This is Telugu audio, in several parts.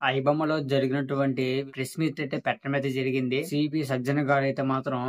ఐబొమ్మలో జరిగినటువంటి ప్రెస్ మీట్ అయితే పెట్టడం అయితే జరిగింది. సిపి సజ్జన గారు అయితే మాత్రం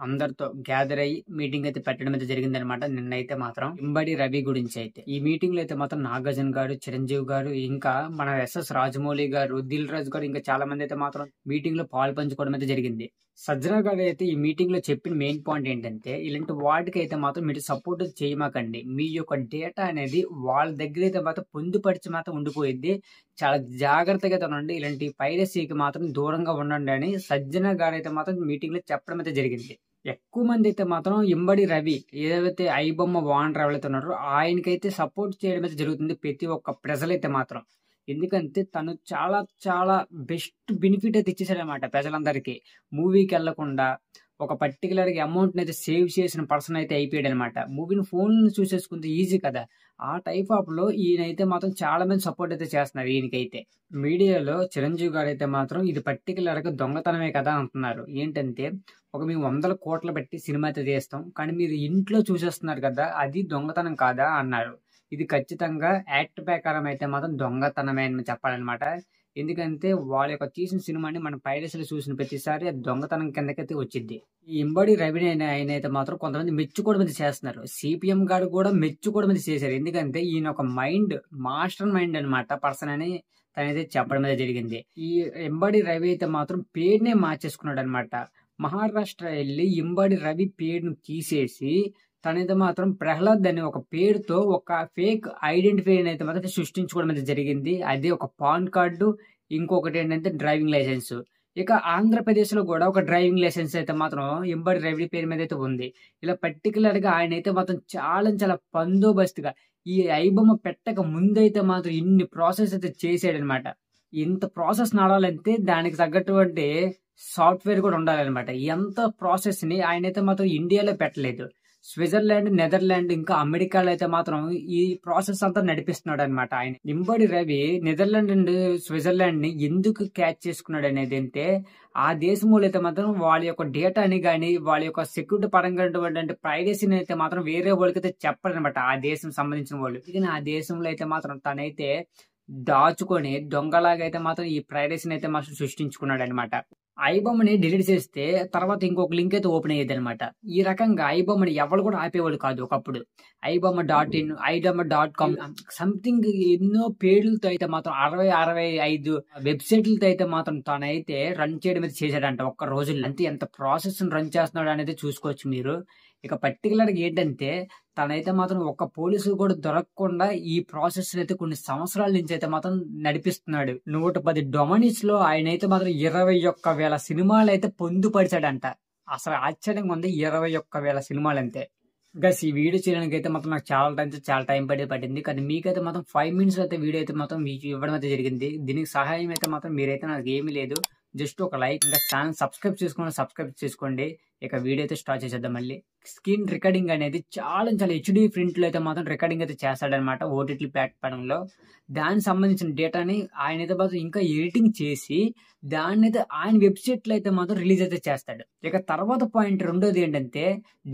అందరితో గ్యాదర్ అయ్యి మీటింగ్ అయితే పెట్టడం అయితే జరిగింది అనమాట. నిన్నైతే మాత్రం ఇంబడి రవి గురించి అయితే ఈ మీటింగ్ లో అయితే మాత్రం నాగార్జున గారు, చిరంజీవి గారు, ఇంకా మన ఎస్ఎస్ రాజమౌళి గారు, దిల్ రాజు గారు, ఇంకా చాలా మంది అయితే మాత్రం మీటింగ్ లో పాలు పంచుకోవడం అయితే జరిగింది. సజ్జన గారు అయితే ఈ మీటింగ్ లో చెప్పిన మెయిన్ పాయింట్ ఏంటంటే, ఇలాంటి వాటికి అయితే మాత్రం మీరు సపోర్ట్ చేయమాకండి. మీ యొక్క డేటా అనేది వాళ్ళ దగ్గర అయితే మాత్రం పొందుపరిచి మాత్రం ఉండిపోయింది. చాలా జాగ్రత్తగా ఉండండి. ఇలాంటి పైరసీకి మాత్రం దూరంగా ఉండండి అని సజ్జన గారు అయితే మాత్రం మీటింగ్ లో చెప్పడం అయితే జరిగింది. ఎక్కువ మంది అయితే మాత్రం ఇంబడి రవి ఏదైతే ఐబొమ్మ ఓనర్ ఎవరైతే ఉన్నారో ఆయనకైతే సపోర్ట్ చేయడం అయితే జరుగుతుంది ప్రతి ఒక్క ప్రజలైతే మాత్రం. ఎందుకంటే తను చాలా చాలా బెస్ట్ బెనిఫిట్ అయితే ఇచ్చేసాడనమాట ప్రజలందరికీ. మూవీకి వెళ్లకుండా ఒక పర్టికులర్ అమౌంట్ అయితే సేవ్ చేసిన పర్సన్ అయితే అయిపోయాడు అనమాట. మూవీని ఫోన్ చూసేసుకుంటే ఈజీ కదా. ఆ టైప్ ఆఫ్ లో ఈయనైతే మాత్రం చాలా మంది సపోర్ట్ అయితే చేస్తున్నారు ఈయనకైతే. మీడియాలో చిరంజీవి గారు అయితే మాత్రం ఇది పర్టికులర్ గా దొంగతనమే కదా అంటున్నారు. ఏంటంటే మేము 100 కోట్లు పెట్టి సినిమా అయితే తీస్తాం, కానీ మీరు ఇంట్లో చూసేస్తున్నారు కదా, అది దొంగతనం కాదా అన్నారు. ఇది ఖచ్చితంగా యాక్ట్ ప్రకారం అయితే మాత్రం దొంగతనమే అని చెప్పాలన్నమాట. ఎందుకంటే వాళ్ళ యొక్క తీసిన సినిమాని మనం పైరసీలో చూసిన ప్రతిసారి అది దొంగతనం కిందకైతే వచ్చింది. ఈ ఇంబడి రవిని ఆయన అయితే మాత్రం కొంతమంది మెచ్చుకోవడం అయితే చేస్తున్నారు. సిపిఎం గారు కూడా మెచ్చుకోవడం అయితే చేశారు. ఎందుకంటే ఈయన ఒక మైండ్, మాస్టర్ మైండ్ అనమాట పర్సన్ అని తనైతే చెప్పడం అయితే జరిగింది. ఈ ఇంబడి రవి అయితే మాత్రం పేరునే మార్చేసుకున్నాడు అనమాట. మహారాష్ట్ర వెళ్ళి ఇంబడి రవి పేరును తీసేసి తనైతే మాత్రం ప్రహ్లాద్ అనే ఒక పేరుతో ఒక ఫేక్ ఐడెంటిఫై అయితే మాత్రం సృష్టించుకోవడం అయితే జరిగింది. అదే ఒక పాన్ కార్డు, ఇంకొకటి ఏంటంటే డ్రైవింగ్ లైసెన్స్. ఇక ఆంధ్రప్రదేశ్ లో కూడా ఒక డ్రైవింగ్ లైసెన్స్ అయితే మాత్రం ఇంబడి రవి పేరు మీద అయితే ఉంది. ఇలా పర్టికులర్ గా ఆయన అయితే మాత్రం చాలా చాలా బందోబస్తుగా ఈ ఐబొమ్మ పెట్టక ముందైతే మాత్రం ఇన్ని ప్రాసెస్ అయితే చేసాడనమాట. ఇంత ప్రాసెస్ నడాలంటే దానికి తగ్గటువంటి సాఫ్ట్వేర్ కూడా ఉండాలన్నమాట. ఎంత ప్రాసెస్ ని ఆయన అయితే మాత్రం ఇండియాలో పెట్టలేదు. స్విట్జర్లాండ్, నెదర్లాండ్, ఇంకా అమెరికాలో అయితే మాత్రం ఈ ప్రాసెస్ అంతా నడిపిస్తున్నాడు అనమాట ఆయన. ఇంబడి రవి నెదర్లాండ్ అండ్ స్విట్జర్లాండ్ ని ఎందుకు క్యాచ్ చేసుకున్నాడు అనేది అంటే, ఆ దేశంలో అయితే మాత్రం వాళ్ళ యొక్క డేటాని కానీ వాళ్ళ యొక్క సెక్యూరిటీ పరంగా ప్రైవసీని అయితే మాత్రం వేరే వాళ్ళకి అయితే చెప్పారనమాట. ఆ దేశం సంబంధించిన వాళ్ళు. కానీ ఆ దేశంలో అయితే మాత్రం తనైతే దాచుకొని దొంగలాగా అయితే మాత్రం ఈ ప్రైవసీని అయితే మాత్రం సృష్టించుకున్నాడు అనమాట. ఐబొమ్మని డిలీట్ చేస్తే తర్వాత ఇంకొక లింక్ అయితే ఓపెన్ అయ్యేది అనమాట. ఈ రకంగా ఐబొమ్మని ఎవరు కూడా ఆపేవాళ్ళు కాదు ఒకప్పుడు. ఐబొమ్మ.in, ఐబొమ్మ.com, సంథింగ్ ఎన్నో పేర్లతో అయితే మాత్రం 65 వెబ్సైట్లతో అయితే మాత్రం తనైతే రన్ చేయడం అయితే చేశాడంట ఒక్క రోజుల్లో. అంతే ఎంత ప్రాసెస్ రన్ చేస్తున్నాడు అనేది చూసుకోవచ్చు మీరు. ఇక పర్టికులర్ గా ఏంటంటే తనైతే మాత్రం ఒక్క పోలీసు కూడా దొరకకుండా ఈ ప్రాసెస్ అయితే కొన్ని సంవత్సరాల నుంచి అయితే మాత్రం నడిపిస్తున్నాడు. 110 డొమైన్స్ లో ఆయన అయితే మాత్రం 21,000 సినిమాలు అయితే పొందుపరిచాడంట. అసలు ఆశ్చర్యంగా ఉంది. 21,000 సినిమాలు అంతే. గస్ ఈ వీడియో చేయడానికి అయితే మాత్రం నాకు చాలా టైం పట్టింది. కానీ మీకైతే మాత్రం 5 minutes అయితే వీడియో అయితే మాత్రం మీకు ఇవ్వడం అయితే జరిగింది. దీనికి సహాయం అయితే మాత్రం మీరైతే నాకు ఏమీ లేదు, జస్ట్ ఒక లైక్, ఇంకా ఛానల్ సబ్స్క్రైబ్ చేసుకోండి. ఇక వీడియో అయితే స్టార్ట్ చేసేద్దాం. మళ్ళీ స్క్రీన్ రికార్డింగ్ అనేది చాలా హెచ్డి ప్రింట్ లో అయితే మాత్రం రికార్డింగ్ అయితే చేస్తాడనమాట ఓటీటీ ప్లాట్ఫామ్ లో. దానికి సంబంధించిన డేటాని ఆయన అయితే మాత్రం ఇంకా ఎడిటింగ్ చేసి దాన్ని అయితే ఆయన వెబ్సైట్ లో అయితే మాత్రం రిలీజ్ అయితే చేస్తాడు. ఇక తర్వాత పాయింట్ రెండోది ఏంటంటే,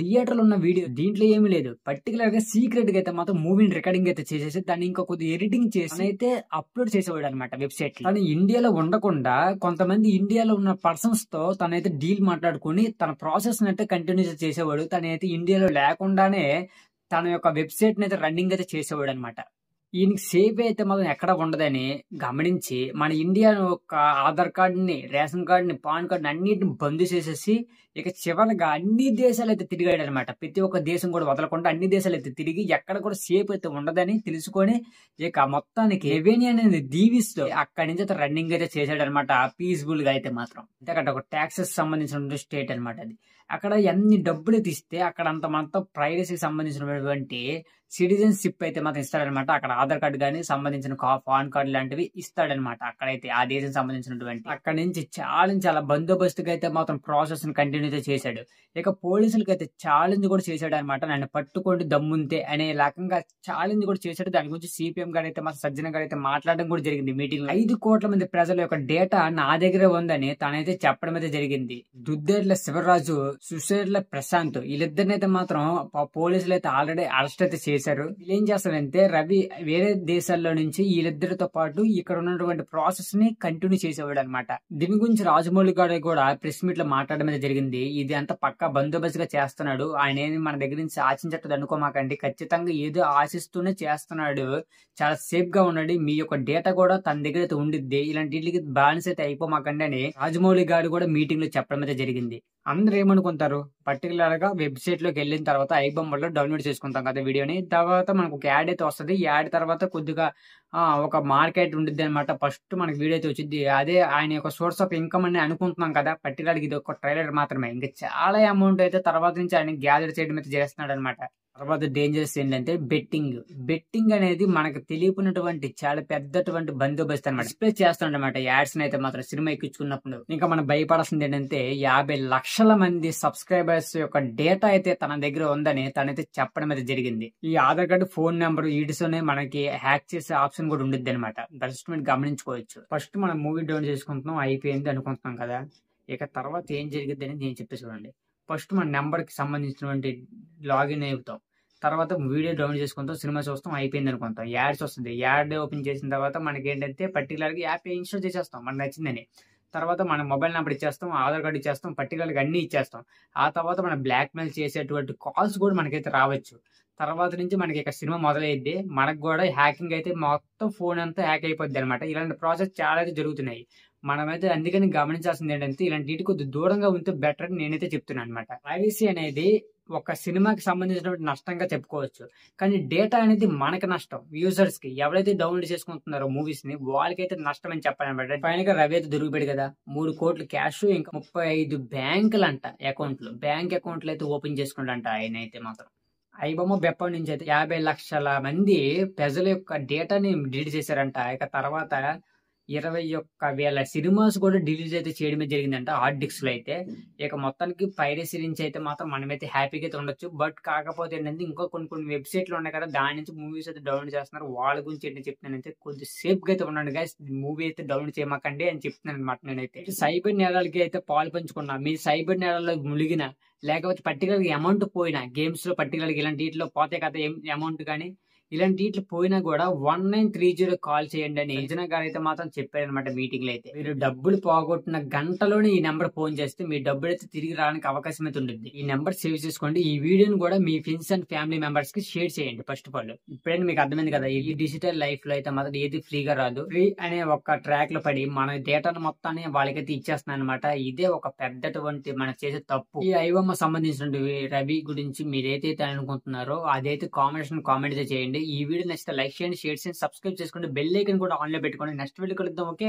థియేటర్ లో ఉన్న వీడియో దీంట్లో ఏమీ లేదు. పర్టికులర్ గా సీక్రెట్ గా అయితే మాత్రం మూవీని రికార్డింగ్ అయితే చేసేసి దాన్ని ఇంకా కొద్దిగా ఎడిటింగ్ చేసి అయితే అప్లోడ్ చేసేవాడు అనమాట వెబ్సైట్ లో. తను ఇండియాలో ఉండకుండా కొంతమంది ఇండియాలో ఉన్న పర్సన్స్ తో తనైతే డీల్ మాట్లాడుకుని తన ప్రాసెస్ అయితే కంటిన్యూ చేసేవాడు. తనైతే ఇండియాలో లేకుండానే తన యొక్క వెబ్సైట్ అయితే రన్నింగ్ అయితే చేసేవాడు అనమాట. ఈయనకి సేఫ్ అయితే మాత్రం ఎక్కడ ఉండదని గమనించి మన ఇండియా యొక్క ఆధార్ కార్డుని, రేషన్ కార్డుని, పాన్ కార్డుని అన్నిటిని బంద్ చేసేసి ఇక చివరిగా అన్ని దేశాలు అయితే తిరిగాడు అనమాట. ప్రతి ఒక్క దేశం కూడా వదలకుండా అన్ని దేశాలు అయితే తిరిగి ఎక్కడ కూడా సేఫ్ అయితే ఉండదని తెలుసుకొని ఇక మొత్తానికి రెవెన్యూ అనేది దీవిస్తూ అక్కడి నుంచి అయితే రన్నింగ్ అయితే చేశాడు అనమాట. పీస్ఫుల్ గా అయితే మాత్రం. అంటే అక్కడ ఒక ట్యాక్సెస్ సంబంధించిన స్టేట్ అనమాట అది. అక్కడ ఎన్ని డబ్బులు తీస్తే అక్కడ అంత మొత్తం ప్రైవసీకి సంబంధించినటువంటి సిటిజన్షిప్ అయితే మాత్రం ఇస్తాడనమాట. అక్కడ ఆధార్ కార్డు కానీ సంబంధించిన పాన్ కార్డు లాంటివి ఇస్తాడనమాట. అక్కడైతే ఆ దేశం సంబంధించినటువంటి అక్కడ నుంచి చాలా బందోబస్తుగా అయితే మాత్రం ప్రాసెస్ ని కంటిన్యూ అయితే చేశాడు. ఇక పోలీసులకి అయితే ఛాలెంజ్ కూడా చేశాడు అనమాట. నన్ను పట్టుకోండి దమ్ముంతే అనే రకంగా ఛాలెంజ్ కూడా చేశాడు. దాని గురించి సిపిఎం గారు అయితే మాత్రం సజ్జన గారు అయితే మాట్లాడడం కూడా జరిగింది మీటింగ్. 5 కోట్ల మంది ప్రజల యొక్క డేటా నా దగ్గరే ఉందని తనైతే చెప్పడం అయితే జరిగింది. దుద్దేర్ల శివరాజు సుశీల ప్రశాంత్ వీళ్ళిద్దరిని అయితే మాత్రం పోలీసులు అయితే ఆల్రెడీ అరెస్ట్ అయితే చేశారు. వీళ్ళు ఏం చేస్తారంటే రవి వేరే దేశాల్లో నుంచి వీళ్ళిద్దరితో పాటు ఇక్కడ ఉన్నటువంటి ప్రాసెస్ ని కంటిన్యూ చేసేవాడు అనమాట. దీని గురించి రాజమౌళి గారు కూడా ప్రెస్ మీట్ లో మాట్లాడడం అయితే జరిగింది. ఇది అంతా పక్కా బందోబస్తుగా చేస్తున్నాడు, ఆయన ఏమి మన దగ్గర నుంచి ఆశించట్టు అనుకోమాకండి, ఖచ్చితంగా ఏదో ఆశిస్తూనే చేస్తున్నాడు, చాలా సేఫ్ గా ఉన్నాడు, మీ యొక్క డేటా కూడా తన దగ్గర అయితే ఉండిద్ది, ఇలాంటి వీటికి బ్యాలెన్స్ అయితే అయిపోమాకండి అని రాజమౌళి గారు కూడా మీటింగ్ లో చెప్పడం అయితే జరిగింది. అందరూ ఏమనుకుంటారు, పర్టికులర్ గా వెబ్సైట్ లోకి వెళ్ళిన తర్వాత ఐబొమ్మ లో డౌన్లోడ్ చేసుకుంటాం కదా వీడియోని, తర్వాత మనకు ఒక యాడ్ అయితే వస్తుంది. యాడ్ తర్వాత కొద్దిగా ఒక మార్కెట్ ఉండిద్ది అనమాట. ఫస్ట్ మనకి వీడియో అయితే వచ్చింది, అదే ఆయన యొక్క సోర్స్ ఆఫ్ ఇన్కమ్ అని అనుకుంటున్నాం కదా. పర్టికులర్ ఇది ఒక ట్రైలర్ మాత్రమే, ఇంకా చాలా అమౌంట్ అయితే తర్వాత నుంచి ఆయన గ్యాదర్ చేయడం అయితే చేస్తున్నాడు అనమాట. తర్వాత డేంజరస్ ఏంటంటే బెట్టింగ్ అనేది మనకు తెలియకున్నటువంటి చాలా పెద్దటువంటి బందోబస్తు అనమాట. డిస్ప్లే చేస్తాడనమాట యాడ్స్ అయితే మాత్రం సినిమా ఎక్కించుకున్నప్పుడు. ఇంకా మనం భయపడాల్సింది ఏంటంటే 50 లక్షల మంది సబ్స్క్రైబర్స్ యొక్క డేటా అయితే తన దగ్గర ఉందని తనైతే చెప్పడం అయితే జరిగింది. ఈ ఆధార్ కార్డు, ఫోన్ నెంబర్ వీటితోనే మనకి హ్యాక్ చేసే ఆప్షన్ కూడా ఉండిద్ది అనమాట. దర్శనం మీరు గమనించుకోవచ్చు. ఫస్ట్ మనం మూవీ డౌన్లోడ్ చేసుకుంటున్నాం, అయిపోయింది అనుకుంటున్నాం కదా. ఇక తర్వాత ఏం జరిగింది అనేది నేను చెప్పే చూడండి. ఫస్ట్ మన నెంబర్ కి సంబంధించినటువంటి లాగిన్ అవుతాం, తర్వాత వీడియో డౌన్లోడ్ చేసుకుంటాం, సినిమా చూస్తాం, అయిపోయింది అనుకుంటాం. యాడ్స్ వస్తుంది, యాడ్ ఓపెన్ చేసిన తర్వాత మనకి ఏంటంటే పర్టికులర్ గా యాప్ ఇన్స్టాల్ చేసేస్తాం మనకు నచ్చిందని. తర్వాత మన మొబైల్ నెంబర్ ఇచ్చేస్తాం, ఆధార్ కార్డు ఇచ్చేస్తాం, పర్టికులర్ గా అన్ని ఇచ్చేస్తాం. ఆ తర్వాత మన బ్లాక్ మెయిల్ చేసేటువంటి కాల్స్ కూడా మనకైతే రావచ్చు. తర్వాత నుంచి మనకి ఇక సినిమా మొదలైద్ది, మనకు కూడా హ్యాకింగ్ అయితే మొత్తం ఫోన్ అంతా హ్యాక్ అయిపోద్ది అనమాట. ఇలాంటి ప్రాసెస్ చాలా అయితే జరుగుతున్నాయి. మనమైతే అందుకని గమనించాల్సింది ఏంటంటే ఇలాంటి వీటి కొద్దిగా దూరంగా ఉంటే బెటర్ అని నేనైతే చెప్తున్నాను అనమాట. ప్రైవసీ అనేది ఒక సినిమాకి సంబంధించినటువంటి నష్టంగా చెప్పుకోవచ్చు, కానీ డేటా అనేది మనకి నష్టం. యూజర్స్ కి ఎవరైతే డౌన్లోడ్ చేసుకుంటున్నారో మూవీస్ ని వాళ్ళకైతే నష్టం అని చెప్పాలన్నమాట. పైన రవి అయితే దొరికిపోయాడు కదా, 3 కోట్లు క్యాష్, ఇంకా 35 బ్యాంకులు అంట బ్యాంక్ అకౌంట్లు అయితే ఓపెన్ చేసుకుంటా ఆయన అయితే మాత్రం. ఐబొమ్మ బెప్ప నుంచి అయితే 50 లక్షల మంది ప్రజల యొక్క డేటాని డిలీట్ చేశారంట. ఇక తర్వాత 21,000 సినిమాస్ కూడా డిలీట్ అయితే చేయడమే జరిగిందంట హార్డ్ డిస్క్ లో అయితే. ఇక మొత్తానికి పైరసీ నుంచి అయితే మాత్రం మనమైతే హ్యాపీగా అయితే ఉండొచ్చు. బట్ కాకపోతే ఏంటంటే ఇంకా కొన్ని వెబ్సైట్లు ఉన్నాయి కదా, దాని నుంచి మూవీస్ అయితే డౌన్లోడ్ చేస్తున్నారు. వాళ్ళ గురించి ఏంటి చెప్తున్నానంటే కొద్దిగా సేఫ్ గా అయితే ఉండండి గైస్, మూవీ అయితే డౌన్లోడ్ చేయమాకండి అని చెప్తున్నాను అనమాట. నేనైతే సైబర్ నేరాలకి అయితే పాలు పంచుకున్నా, మీ సైబర్ నేరాల్లో ములిగిన లేకపోతే పర్టికులర్ గా అమౌంట్ పోయినా, గేమ్స్ లో పర్టికులర్ గా ఇలాంటి వీటిలో పోతే కదా అమౌంట్ కానీ, ఇలాంటి వీటిలో పోయినా కూడా 1930 కాల్ చేయండి అని అంజనా గారు అయితే మాత్రం చెప్పారనమాట మీటింగ్ లో అయితే. మీరు డబ్బులు పోగొట్టిన గంటలోనే ఈ నెంబర్ ఫోన్ చేస్తే మీ డబ్బులు అయితే తిరిగి రావడానికి అవకాశం అయితే ఉంటుంది. ఈ నెంబర్ సేవ్ చేసుకోండి. ఈ వీడియోని కూడా మీ ఫ్రెండ్స్ అండ్ ఫ్యామిలీ మెంబర్స్ కి షేర్ చేయండి. ఫస్ట్ ఆఫ్ ఆల్ ఇప్పుడైనా మీకు అర్థమైంది కదా, ఈ డిజిటల్ లైఫ్ లో అయితే మాత్రం ఏది ఫ్రీగా రాదు. ఫ్రీ అనే ఒక ట్రాక్ లో పడి మన డేటాను మొత్తాన్ని వాళ్ళకైతే ఇచ్చేస్తున్నాను అనమాట. ఇదే ఒక పెద్దటువంటి మనం చేసే తప్పు. ఈ ఐబొమ్మ సంబంధించిన రవి గురించి మీరు ఏదైతే అనుకుంటున్నారో అదైతే కామెంట్ అయితే చేయండి. ఈ వీడియో నచ్చితే లైక్ చేయండి, షేర్ చేయండి, సబ్స్క్రైబ్ చేసుకోండి, బెల్ ఐకాన్ కూడా ఆన్ లో పెట్టుకోండి. నెక్స్ట్ వీడియో కలుద్దాం. ఓకే.